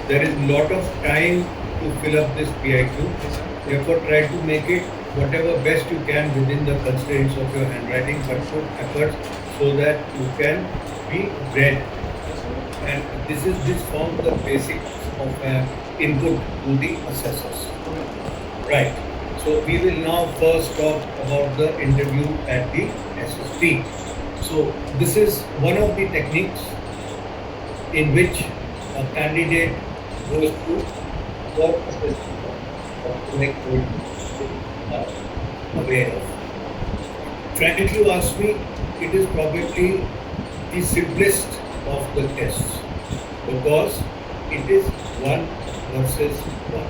There is a lot of time to fill up this PIQ. Therefore, try to make it whatever best you can within the constraints of your handwriting, but put efforts so that you can be read. And this forms the basics of input to the assessors. Right. So we will now first talk about the interview at the SSB. So this is one of the techniques in which a candidate goes through what assessment aware of. Frankly, you ask me, it is probably the simplest of the tests because it is one versus one.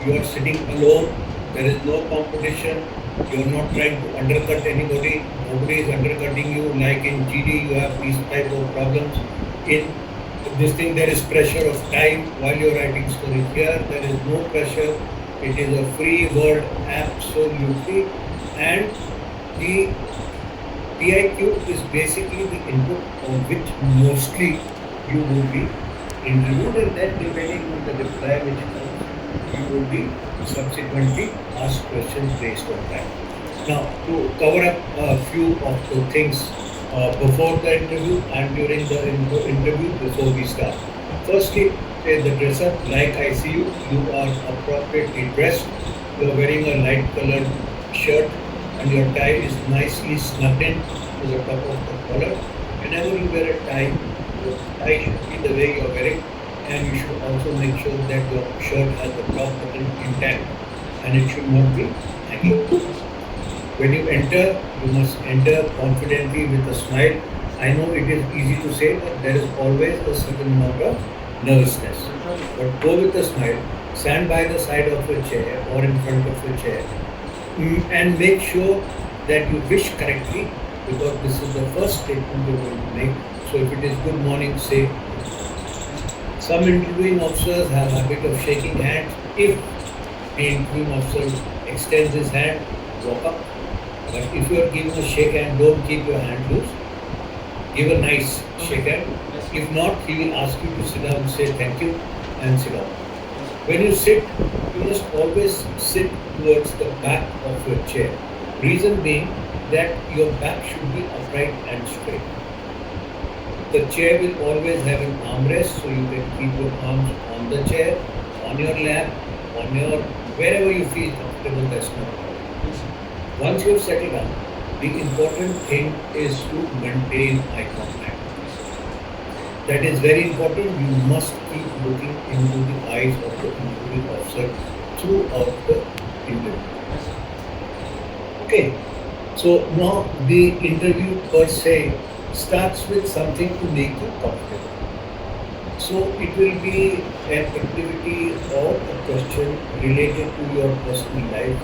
You are sitting alone, there is no competition, you are not trying to undercut anybody, nobody is undercutting you. Like in GD, you have these type of problems. In this thing, there is pressure of time while you are writing story. Here, there is no pressure, it is a free world, absolutely. And the PIQ is basically the input on which mostly you will be interviewed, and then depending on the reply which comes, you will be subsequently asked questions based on that. Now, to cover up a few of the things before the interview and during the interview before we start. Firstly, the dress up. Like I see you, you are appropriately dressed. You are wearing a light colored shirt and your tie is nicely snugged in to the top of the collar. Whenever you wear a tie, your tie should be the way you are wearing, and you should also make sure that your shirt has the top button intact and it should not be hanging. When you enter, you must enter confidently with a smile. I know it is easy to say, but there is always a certain amount of nervousness. But go with a smile, stand by the side of your chair or in front of your chair, and make sure that you wish correctly, because this is the first statement you're going to make. So if it is good morning, say. Some interviewing officers have a habit of shaking hands. If the interviewing officer extends his hand, walk up. But if you are giving a shake hand, don't keep your hand loose. Give a nice shake hand. If not, he will ask you to sit down, say thank you, and sit down. When you sit, you must always sit towards the back of your chair. Reason being that your back should be upright and straight. The chair will always have an armrest, so you can keep your arms on the chair, on your lap, on your wherever you feel comfortable. That's no problem. Once you have settled down, the important thing is to maintain eye contact. That is very important. You must keep looking into the eyes of the interviewing officer throughout the interview. Okay, so now the interview per se starts with something to make you comfortable. So it will be an activity or a question related to your personal life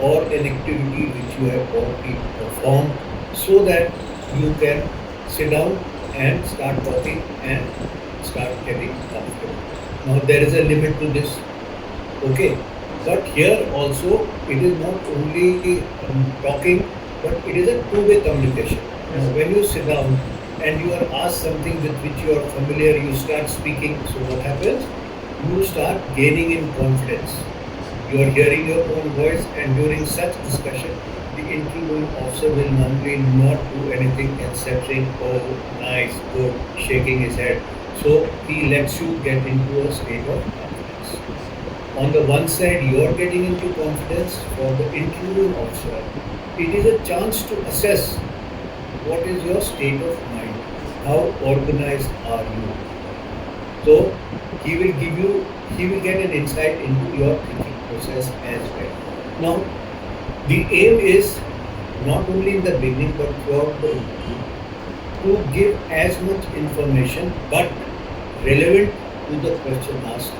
or an activity which you have already performed, so that you can sit down and start talking and start getting comfortable. Now there is a limit to this, okay? But here also it is not only talking, but it is a two-way communication. Now when you sit down and you are asked something with which you are familiar, you start speaking. So what happens? You start gaining in confidence. You are hearing your own voice, and during such discussion, the interviewing officer will normally not do anything except saying, "Oh, nice, good," shaking his head. So he lets you get into a state of confidence. On the one side, you are getting into confidence. For the interviewing officer, it is a chance to assess what is your state of mind, how organized are you. So he will get an insight into your thinking process as well. Now, the aim is not only in the beginning but throughout the interview to give as much information but relevant to the question asked.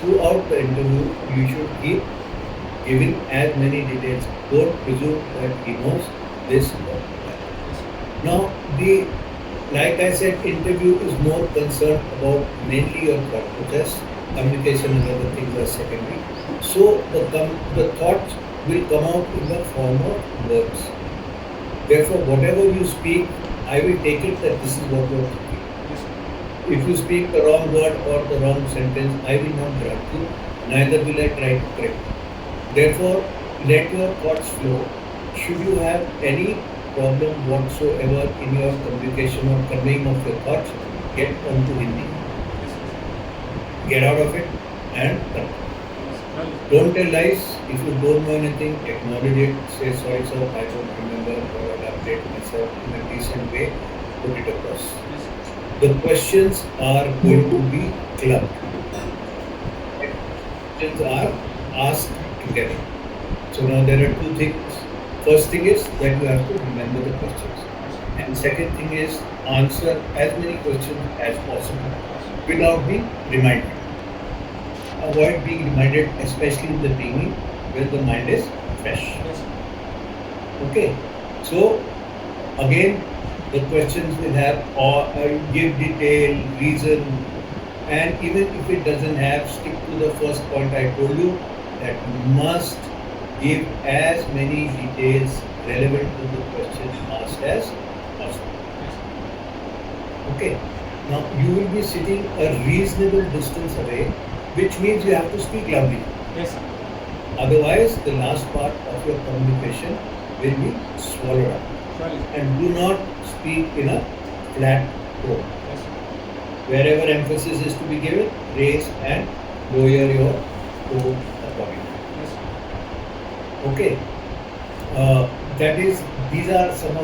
Throughout the interview, you should keep giving as many details. Don't presume that he knows this or that. Now, like I said, interview is more concerned about mainly your thought process. Communication and other things are secondary. So the thoughts will come out in the form of words. Therefore, whatever you speak, I will take it that this is what you are thinking. If you speak the wrong word or the wrong sentence, I will not grant you, neither will I try to correct you. Therefore, let your thoughts flow. Should you have any problem whatsoever in your communication or conveying of your thoughts, get onto Hindi. Get out of it and come. Don't tell lies. If you don't know anything, acknowledge it. Say sorry, sir, I don't remember, or I'll update myself in a decent way. Put it across. The questions are going to be clubbed. Questions are asked together. So now there are two things. First thing is that you have to remember the questions. And second thing is answer as many questions as possible without being reminded. Avoid being reminded, especially in the beginning when the mind is fresh. Okay. So again, the questions will have or give detail, reason, and even if it doesn't have, stick to the first point I told you, that you must give as many details relevant to the question asked as possible. Okay. Now you will be sitting a reasonable distance away, which means you have to speak loudly. Yes, sir. Otherwise, the last part of your communication will be swallowed up. Surely. And do not speak in a flat tone. Yes, sir. Wherever emphasis is to be given, raise and lower your tone accordingly. Yes, sir. Okay. These are some of